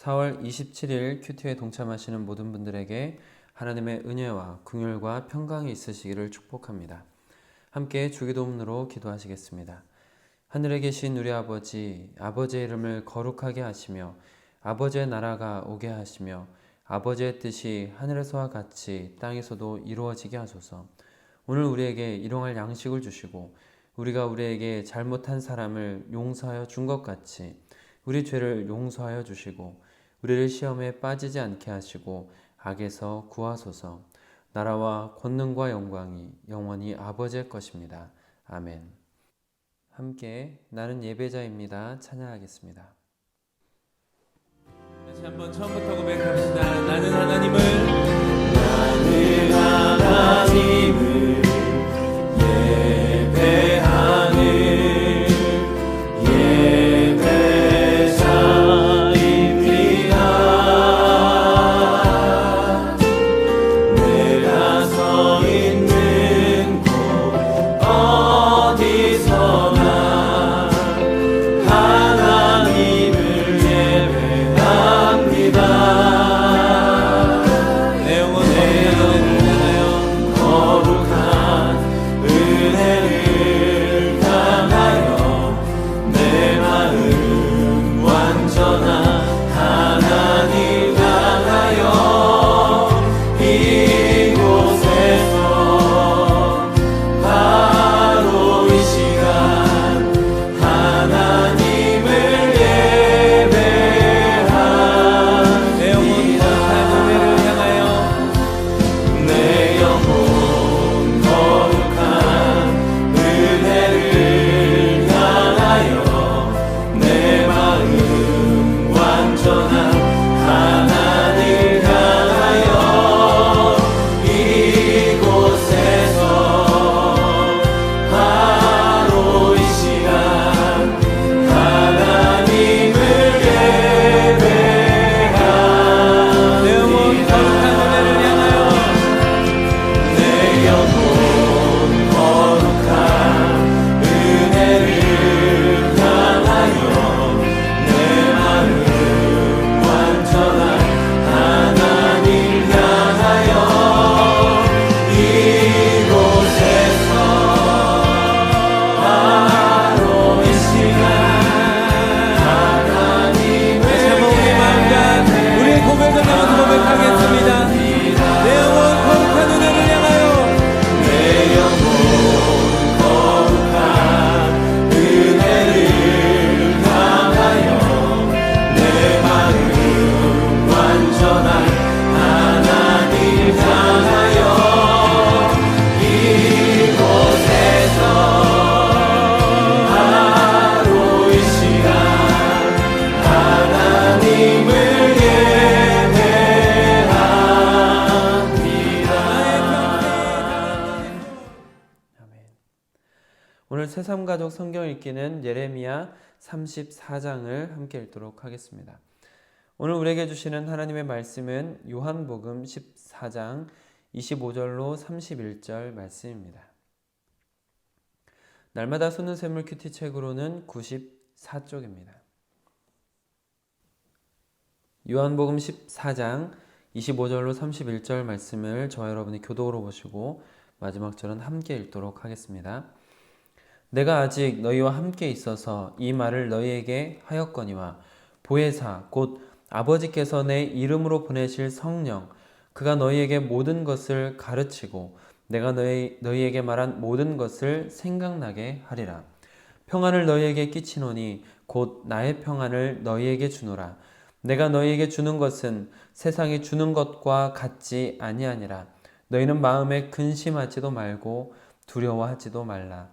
4월 27일 큐티에 동참하시는 모든 분들에게 하나님의 은혜와 긍휼과 평강이 있으시기를 축복합니다. 함께 주기도문으로 기도하시겠습니다. 하늘에 계신 우리 아버지, 아버지의 이름을 거룩하게 하시며 아버지의 나라가 오게 하시며 아버지의 뜻이 하늘에서와 같이 땅에서도 이루어지게 하소서. 오늘 우리에게 일용할 양식을 주시고 우리가 우리에게 잘못한 사람을 용서하여 준 것 같이 우리 죄를 용서하여 주시고 우리를 시험에 빠지지 않게 하시고 악에서 구하소서. 나라와 권능과 영광이 영원히 아버지의 것입니다. 아멘. 함께 나는 예배자입니다. 찬양하겠습니다. 다시 한번 처음부터 고백합시다. 나는 하나님을 예배하는 오늘 새삼가족 성경 읽기는 예레미야 34장을 함께 읽도록 하겠습니다. 오늘 우리에게 주시는 하나님의 말씀은 요한복음 14장 25절로 31절 말씀입니다. 날마다 쏘는 샘물 큐티 책으로는 94쪽입니다. 요한복음 14장 25절로 31절 말씀을 저와 여러분이 교독으로 보시고 마지막 절은 함께 읽도록 하겠습니다. 내가 아직 너희와 함께 있어서 이 말을 너희에게 하였거니와 보혜사 곧 아버지께서 내 이름으로 보내실 성령 그가 너희에게 모든 것을 가르치고 내가 너희에게 말한 모든 것을 생각나게 하리라. 평안을 너희에게 끼치노니 곧 나의 평안을 너희에게 주노라. 내가 너희에게 주는 것은 세상이 주는 것과 같지 아니하니라. 너희는 마음에 근심하지도 말고 두려워하지도 말라.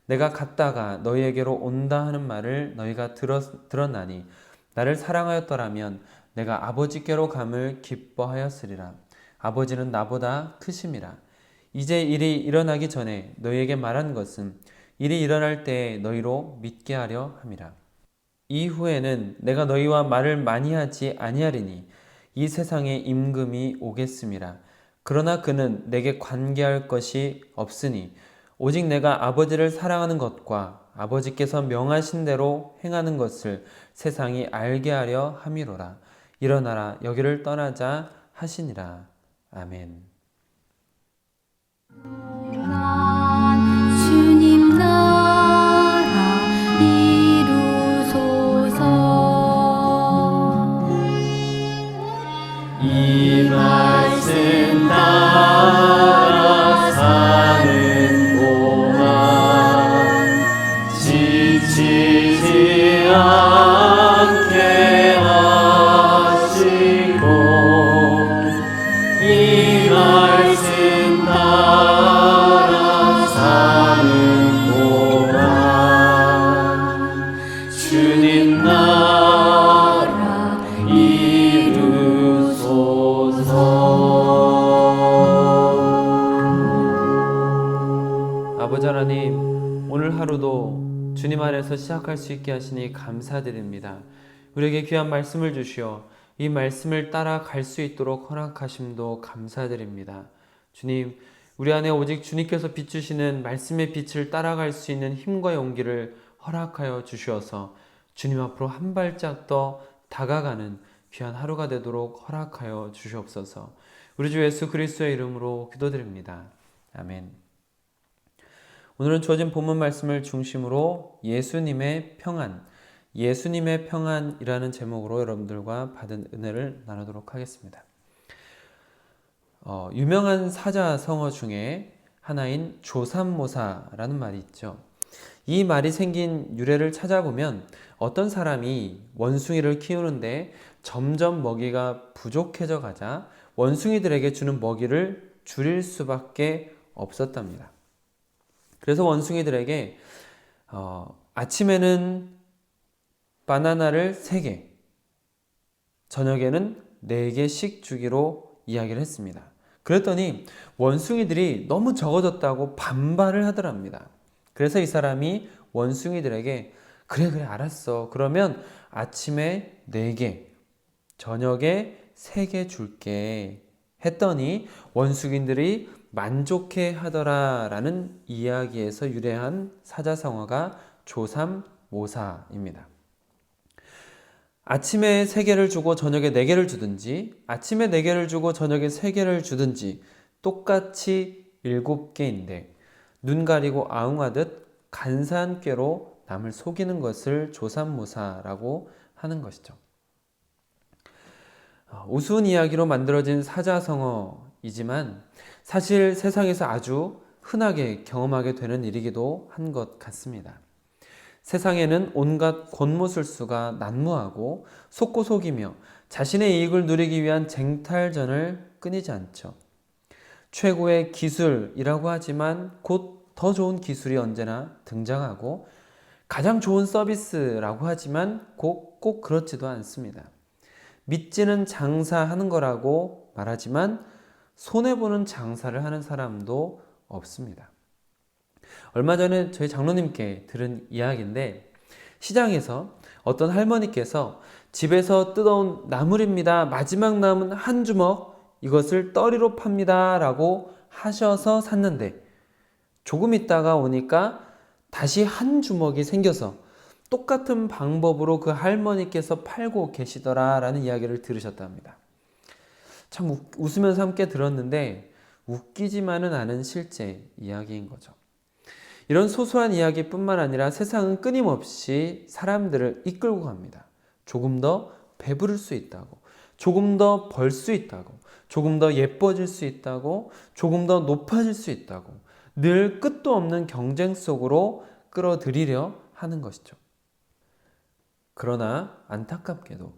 내가 갔다가 너희에게로 온다 하는 말을 너희가 들었나니 나를 사랑하였더라면 내가 아버지께로 감을 기뻐하였으리라. 아버지는 나보다 크심이라. 이제 일이 일어나기 전에 너희에게 말한 것은 일이 일어날 때에 너희로 믿게 하려 함이라. 이후에는 내가 너희와 말을 많이 하지 아니하리니 이 세상에 임금이 오겠음이라. 그러나 그는 내게 관계할 것이 없으니 오직 내가 아버지를 사랑하는 것과 아버지께서 명하신 대로 행하는 것을 세상이 알게 하려 함이로라. 일어나라 여기를 떠나자 하시니라. 아멘. 주님 나라 이루소서. 이 말씀 따라 사는 동안 지치지 않게 하시고 이 말씀 따라 사는 동안 주님 나라 이루소서. 아버지 하나님, 오늘 하루도 주님 안에서 시작할 수 있게 하시니 감사드립니다. 우리에게 귀한 말씀을 주시어 이 말씀을 따라 갈 수 있도록 허락하심도 감사드립니다. 주님, 우리 안에 오직 주님께서 비추시는 말씀의 빛을 따라갈 수 있는 힘과 용기를 허락하여 주시어서 주님 앞으로 한 발짝 더 다가가는 귀한 하루가 되도록 허락하여 주시옵소서. 우리 주 예수 그리스도의 이름으로 기도드립니다. 아멘. 오늘은 주어진 본문 말씀을 중심으로 예수님의 평안이라는 제목으로 여러분들과 받은 은혜를 나누도록 하겠습니다. 유명한 사자성어 중에 하나인 조삼모사라는 말이 있죠. 이 말이 생긴 유래를 찾아보면 어떤 사람이 원숭이를 키우는데 점점 먹이가 부족해져 가자 원숭이들에게 주는 먹이를 줄일 수밖에 없었답니다. 그래서 원숭이들에게 아침에는 바나나를 3개, 저녁에는 4개씩 주기로 이야기를 했습니다. 그랬더니 원숭이들이 너무 적어졌다고 반발을 하더랍니다. 그래서 이 사람이 원숭이들에게 그래 알았어. 그러면 아침에 4개, 저녁에 3개 줄게 했더니 원숭이들이 만족해 하더라라는 이야기에서 유래한 사자성어가 조삼모사입니다. 아침에 3개를 주고 저녁에 4개를 주든지 아침에 4개를 주고 저녁에 3개를 주든지 똑같이 7개인데 눈 가리고 아웅하듯 간사한 꾀로 남을 속이는 것을 조삼모사라고 하는 것이죠. 우스운 이야기로 만들어진 사자성어이지만 사실 세상에서 아주 흔하게 경험하게 되는 일이기도 한 것 같습니다. 세상에는 온갖 권모술수가 난무하고 속고 속이며 자신의 이익을 누리기 위한 쟁탈전을 끊이지 않죠. 최고의 기술이라고 하지만 곧 더 좋은 기술이 언제나 등장하고 가장 좋은 서비스라고 하지만 꼭 그렇지도 않습니다. 믿지는 장사하는 거라고 말하지만 손해보는 장사를 하는 사람도 없습니다. 얼마 전에 저희 장로님께 들은 이야기인데 시장에서 어떤 할머니께서 집에서 뜯어온 나물입니다. 마지막 남은 한 주먹 이것을 떨이로 팝니다 라고 하셔서 샀는데 조금 있다가 오니까 다시 한 주먹이 생겨서 똑같은 방법으로 그 할머니께서 팔고 계시더라 라는 이야기를 들으셨답니다. 참 웃으면서 함께 들었는데 웃기지만은 않은 실제 이야기인 거죠. 이런 소소한 이야기뿐만 아니라 세상은 끊임없이 사람들을 이끌고 갑니다. 조금 더 배부를 수 있다고, 조금 더 벌 수 있다고, 조금 더 예뻐질 수 있다고, 조금 더 높아질 수 있다고 늘 끝도 없는 경쟁 속으로 끌어들이려 하는 것이죠. 그러나 안타깝게도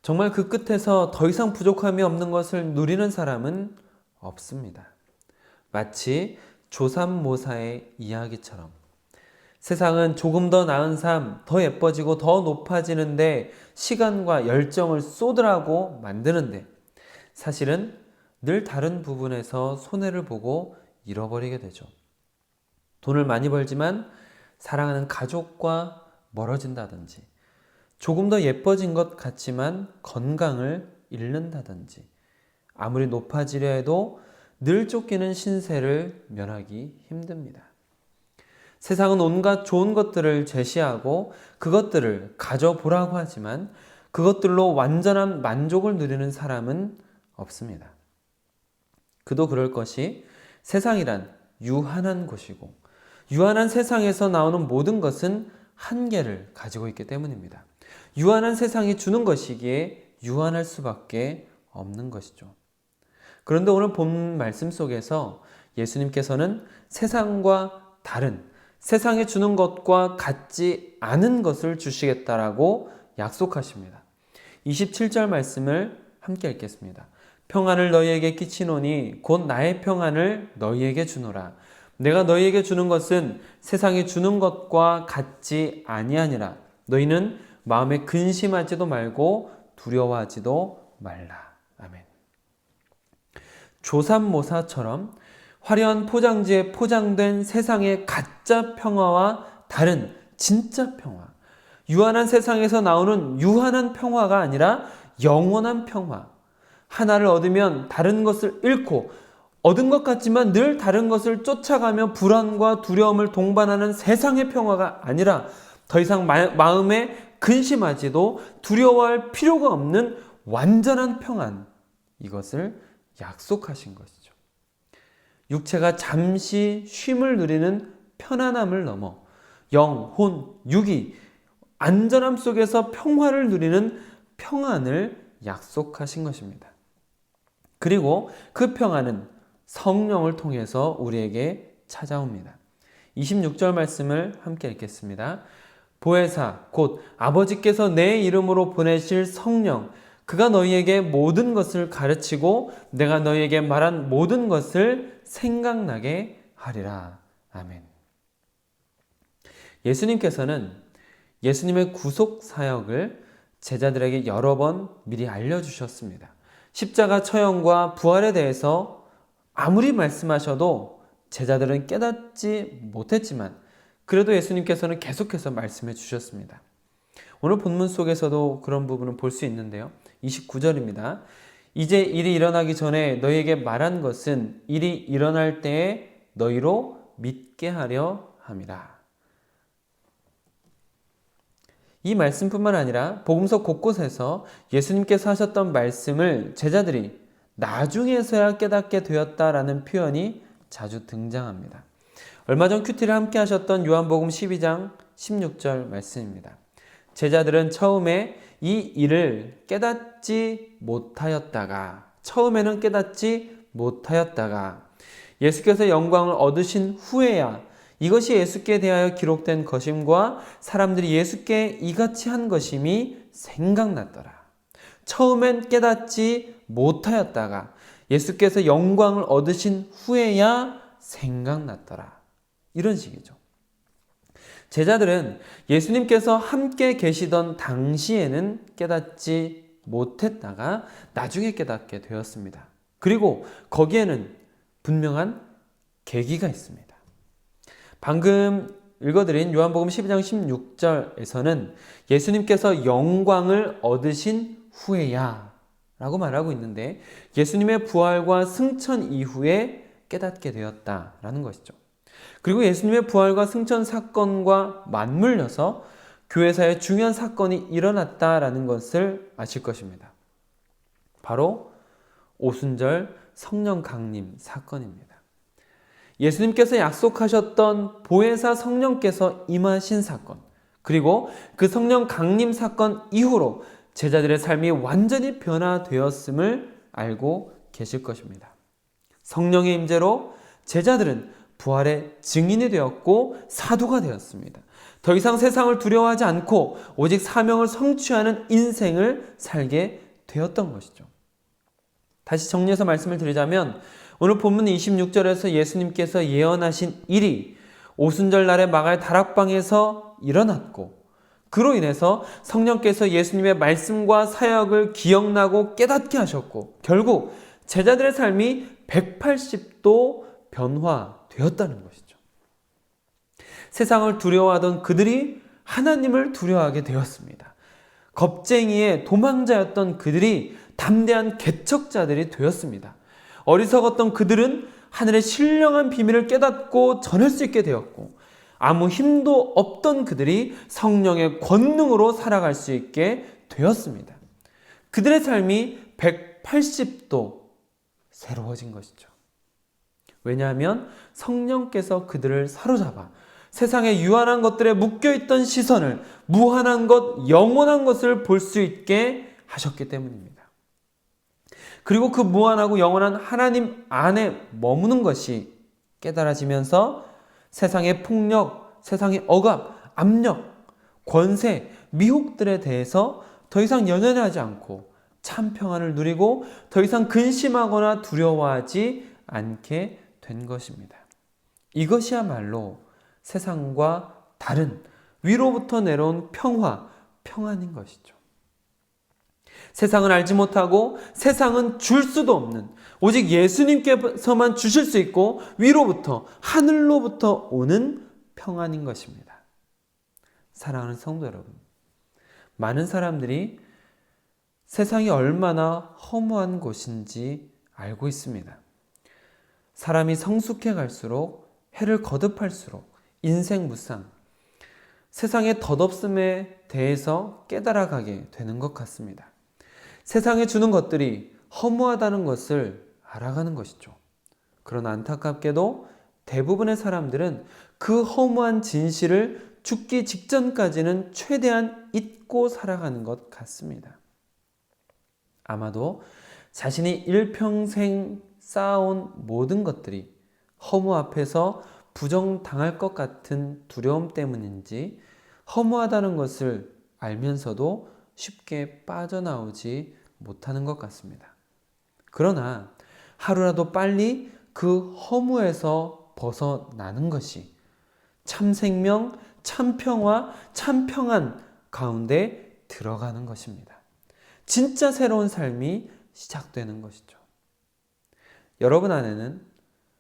정말 그 끝에서 더 이상 부족함이 없는 것을 누리는 사람은 없습니다. 마치 조삼모사의 이야기처럼 세상은 조금 더 나은 삶, 더 예뻐지고 더 높아지는데 시간과 열정을 쏟으라고 만드는데 사실은 늘 다른 부분에서 손해를 보고 잃어버리게 되죠. 돈을 많이 벌지만 사랑하는 가족과 멀어진다든지 조금 더 예뻐진 것 같지만 건강을 잃는다든지 아무리 높아지려 해도 늘 쫓기는 신세를 면하기 힘듭니다. 세상은 온갖 좋은 것들을 제시하고 그것들을 가져보라고 하지만 그것들로 완전한 만족을 누리는 사람은 없습니다. 그도 그럴 것이 세상이란 유한한 곳이고 유한한 세상에서 나오는 모든 것은 한계를 가지고 있기 때문입니다. 유한한 세상이 주는 것이기에 유한할 수밖에 없는 것이죠. 그런데 오늘 본 말씀 속에서 예수님께서는 세상과 다른, 세상에 주는 것과 같지 않은 것을 주시겠다라고 약속하십니다. 27절 말씀을 함께 읽겠습니다. 평안을 너희에게 끼치노니 곧 나의 평안을 너희에게 주노라. 내가 너희에게 주는 것은 세상이 주는 것과 같지 아니하니라. 너희는 마음에 근심하지도 말고 두려워하지도 말라. 아멘. 조삼모사처럼 화려한 포장지에 포장된 세상의 가짜 평화와 다른 진짜 평화, 유한한 세상에서 나오는 유한한 평화가 아니라 영원한 평화, 하나를 얻으면 다른 것을 잃고 얻은 것 같지만 늘 다른 것을 쫓아가며 불안과 두려움을 동반하는 세상의 평화가 아니라 더 이상 마음에 근심하지도 두려워할 필요가 없는 완전한 평안, 이것을 약속하신 것이죠. 육체가 잠시 쉼을 누리는 편안함을 넘어 영, 혼, 육이 안전함 속에서 평화를 누리는 평안을 약속하신 것입니다. 그리고 그 평안은 성령을 통해서 우리에게 찾아옵니다. 26절 말씀을 함께 읽겠습니다. 보혜사 곧 아버지께서 내 이름으로 보내실 성령, 그가 너희에게 모든 것을 가르치고 내가 너희에게 말한 모든 것을 생각나게 하리라. 아멘. 예수님께서는 예수님의 구속 사역을 제자들에게 여러 번 미리 알려주셨습니다. 십자가 처형과 부활에 대해서 아무리 말씀하셔도 제자들은 깨닫지 못했지만 그래도 예수님께서는 계속해서 말씀해 주셨습니다. 오늘 본문 속에서도 그런 부분을 볼 수 있는데요. 29절입니다. 이제 일이 일어나기 전에 너희에게 말한 것은 일이 일어날 때에 너희로 믿게 하려 함이라. 이 말씀뿐만 아니라 복음서 곳곳에서 예수님께서 하셨던 말씀을 제자들이 나중에서야 깨닫게 되었다라는 표현이 자주 등장합니다. 얼마 전 큐티를 함께 하셨던 요한복음 12장 16절 말씀입니다. 제자들은 처음에 이 일을 깨닫지 못하였다가, 처음에는 깨닫지 못하였다가 예수께서 영광을 얻으신 후에야 이것이 예수께 대하여 기록된 것임과 사람들이 예수께 이같이 한 것임이 생각났더라. 처음엔 깨닫지 못하였다가 예수께서 영광을 얻으신 후에야 생각났더라. 이런 식이죠. 제자들은 예수님께서 함께 계시던 당시에는 깨닫지 못했다가 나중에 깨닫게 되었습니다. 그리고 거기에는 분명한 계기가 있습니다. 방금 읽어드린 요한복음 12장 16절에서는 예수님께서 영광을 얻으신 후에야 라고 말하고 있는데 예수님의 부활과 승천 이후에 깨닫게 되었다라는 것이죠. 그리고 예수님의 부활과 승천 사건과 맞물려서 교회사에 중요한 사건이 일어났다라는 것을 아실 것입니다. 바로 오순절 성령 강림 사건입니다. 예수님께서 약속하셨던 보혜사 성령께서 임하신 사건, 그리고 그 성령 강림 사건 이후로 제자들의 삶이 완전히 변화되었음을 알고 계실 것입니다. 성령의 임재로 제자들은 부활의 증인이 되었고 사도가 되었습니다. 더 이상 세상을 두려워하지 않고 오직 사명을 성취하는 인생을 살게 되었던 것이죠. 다시 정리해서 말씀을 드리자면 오늘 본문 26절에서 예수님께서 예언하신 일이 오순절 날에 마갈 다락방에서 일어났고 그로 인해서 성령께서 예수님의 말씀과 사역을 기억나고 깨닫게 하셨고 결국 제자들의 삶이 180도 변화되었다는 것이죠. 세상을 두려워하던 그들이 하나님을 두려워하게 되었습니다. 겁쟁이의 도망자였던 그들이 담대한 개척자들이 되었습니다. 어리석었던 그들은 하늘의 신령한 비밀을 깨닫고 전할 수 있게 되었고 아무 힘도 없던 그들이 성령의 권능으로 살아갈 수 있게 되었습니다. 그들의 삶이 180도 새로워진 것이죠. 왜냐하면 성령께서 그들을 사로잡아 세상의 유한한 것들에 묶여있던 시선을 무한한 것, 영원한 것을 볼 수 있게 하셨기 때문입니다. 그리고 그 무한하고 영원한 하나님 안에 머무는 것이 깨달아지면서 세상의 폭력, 세상의 억압, 압력, 권세, 미혹들에 대해서 더 이상 연연하지 않고 참 평안을 누리고 더 이상 근심하거나 두려워하지 않게 된 것입니다. 이것이야말로 세상과 다른 위로부터 내려온 평화, 평안인 것이죠. 세상은 알지 못하고 세상은 줄 수도 없는 오직 예수님께서만 주실 수 있고 위로부터 하늘로부터 오는 평안인 것입니다. 사랑하는 성도 여러분, 많은 사람들이 세상이 얼마나 허무한 곳인지 알고 있습니다. 사람이 성숙해 갈수록 해를 거듭할수록 인생 무상, 세상의 덧없음에 대해서 깨달아가게 되는 것 같습니다. 세상에 주는 것들이 허무하다는 것을 알아가는 것이죠. 그러나 안타깝게도 대부분의 사람들은 그 허무한 진실을 죽기 직전까지는 최대한 잊고 살아가는 것 같습니다. 아마도 자신이 일평생 쌓아온 모든 것들이 허무 앞에서 부정당할 것 같은 두려움 때문인지 허무하다는 것을 알면서도 쉽게 빠져나오지 못하는 것 같습니다. 그러나 하루라도 빨리 그 허무에서 벗어나는 것이 참 생명, 참 평화, 참 평안 가운데 들어가는 것입니다. 진짜 새로운 삶이 시작되는 것이죠. 여러분 안에는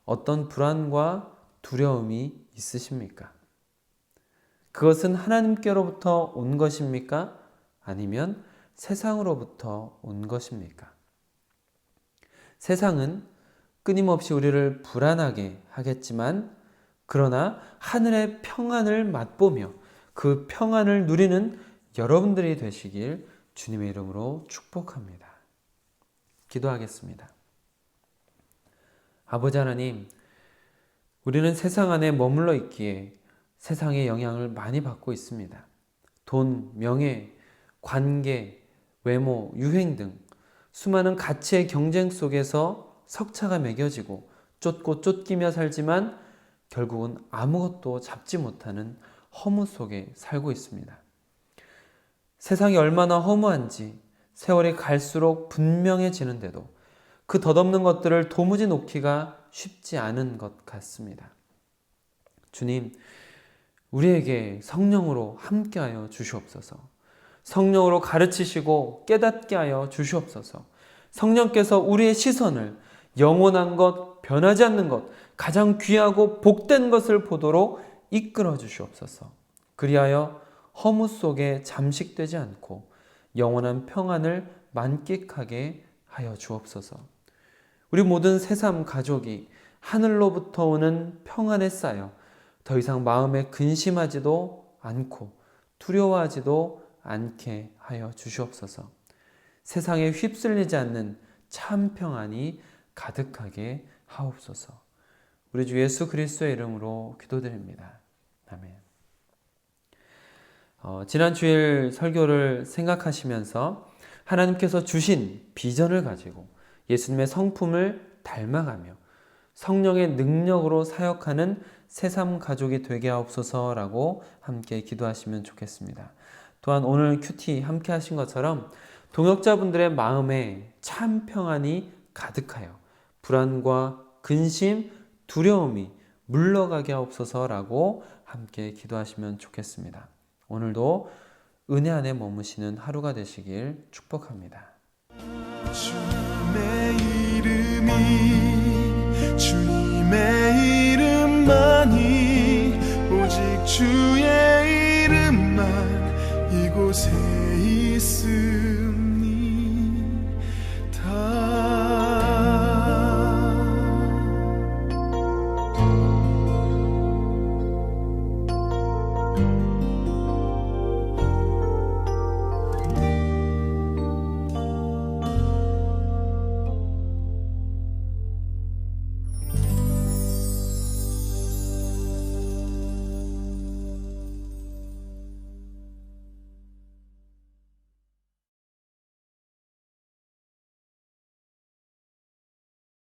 어떤 불안과 두려움이 있으십니까? 그것은 하나님께로부터 온 것입니까? 아니면 세상으로부터 온 것입니까? 세상은 끊임없이 우리를 불안하게 하겠지만 그러나 하늘의 평안을 맛보며 그 평안을 누리는 여러분들이 되시길 주님의 이름으로 축복합니다. 기도하겠습니다. 아버지 하나님, 우리는 세상 안에 머물러 있기에 세상의 영향을 많이 받고 있습니다. 돈, 명예, 관계, 외모, 유행 등 수많은 가치의 경쟁 속에서 석차가 매겨지고 쫓고 쫓기며 살지만 결국은 아무것도 잡지 못하는 허무 속에 살고 있습니다. 세상이 얼마나 허무한지 세월이 갈수록 분명해지는데도 그 덧없는 것들을 도무지 놓기가 쉽지 않은 것 같습니다. 주님, 우리에게 성령으로 함께하여 주시옵소서. 성령으로 가르치시고 깨닫게 하여 주시옵소서. 성령께서 우리의 시선을 영원한 것, 변하지 않는 것, 가장 귀하고 복된 것을 보도록 이끌어 주시옵소서. 그리하여 허무 속에 잠식되지 않고 영원한 평안을 만끽하게 하여 주옵소서. 우리 모든 새삼 가족이 하늘로부터 오는 평안에 쌓여 더 이상 마음에 근심하지도 않고 두려워하지도 않게 하여 주시옵소서. 세상에 휩쓸리지 않는 참 평안이 가득하게 하옵소서. 우리 주 예수 그리스도의 이름으로 기도드립니다. 아멘. 지난 주일 설교를 생각하시면서 하나님께서 주신 비전을 가지고 예수님의 성품을 닮아가며 성령의 능력으로 사역하는 새삼 가족이 되게 하옵소서라고 함께 기도하시면 좋겠습니다. 또한 오늘 큐티 함께 하신 것처럼 동역자분들의 마음에 참 평안이 가득하여 불안과 근심, 두려움이 물러가게 하옵소서라고 함께 기도하시면 좋겠습니다. 오늘도 은혜 안에 머무시는 하루가 되시길 축복합니다. 주님의 이름이 주님의 이름만이 오직 주의 이름만 이곳에 있으리